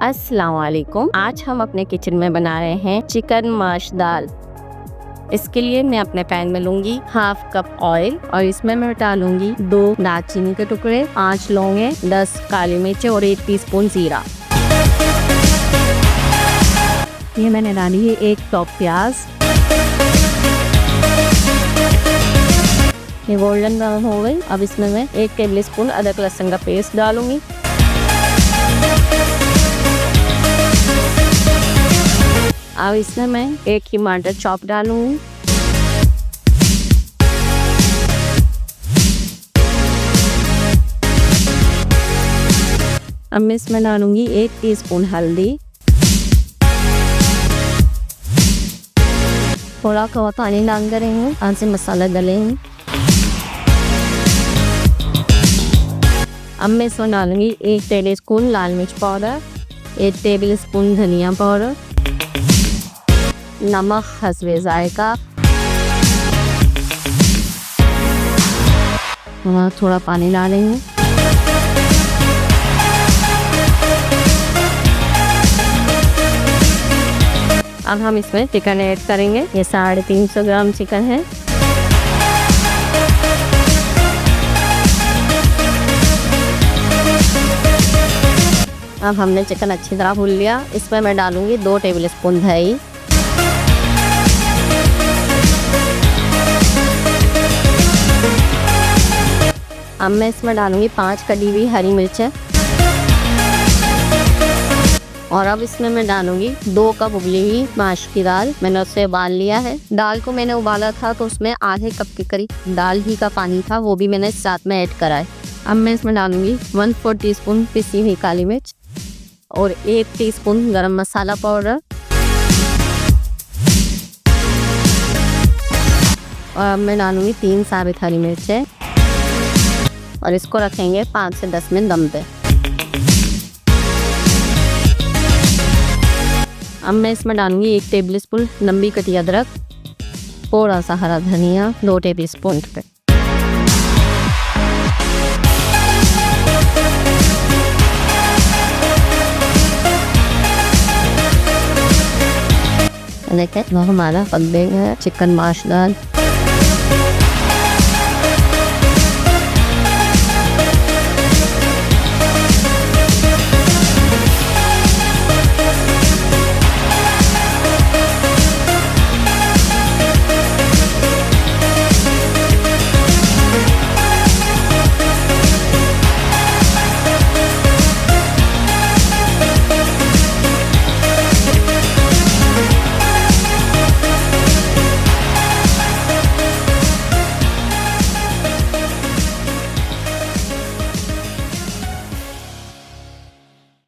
अस्सलाम वालेकुम। आज हम अपने किचन में बना रहे हैं चिकन माश दाल। इसके लिए मैं अपने पैन में लूंगी हाफ कप ऑयल और इसमें मैं डालूंगी 2 दालचीनी के टुकड़े, 5 लौंगे, 10 काली मिर्च और 1 टीस्पून जीरा। ये मैंने डाली है 1 टॉप प्याज। ये गोल्डन ब्राउन हो गई। अब इसमें मैं 1 टेबलस्पून अदरक लहसुन का पेस्ट डालूंगी। अब इसमें मैं 1 टमाटर चॉप डालूंगी। अब मैं इसमें डालूंगी 1 टीस्पून हल्दी, थोड़ा सा पानी डाल करेंगे, आज से मसाला डालेंगे। अब मैं इसमें डालूंगी 1 टेबलस्पून लाल मिर्च पाउडर, 1 टेबलस्पून धनिया पाउडर, नमक हस्बे जायका, थोड़ा पानी डालेंगे। अब हम इसमें चिकन ऐड करेंगे। ये 350 ग्राम चिकन है। अब हमने चिकन अच्छी तरह भून लिया। इसमें मैं डालूंगी 2 टेबलस्पून दही, अब मैं इसमें डालूंगी 5 कटी हुई हरी मिर्चें और अब इसमें मैं डालूंगी 2 कप उबली हुई माश की दाल। मैंने उससे उबाल लिया है। दाल को मैंने उबाला था तो उसमें आधे कप के करीब दाल ही का पानी था, वो भी मैंने साथ में ऐड करा है। अब मैं इसमें डालूंगी 1/4 टीस्पून पिसी हुई काली मिर्च और 1 टीस्पून गरम मसाला पाउडर और अब मैं डालूंगी 3 साबित हरी मिर्चें और इसको रखेंगे 5 से 10 मिनट दम पे। अब मैं इसमें डालूंगी 1 टेबलस्पून लंबी कटी अदरक, थोड़ा सा हरा धनिया, 2 टेबलस्पून पे। देखें वो हमारा पक गया है चिकन माश दाल।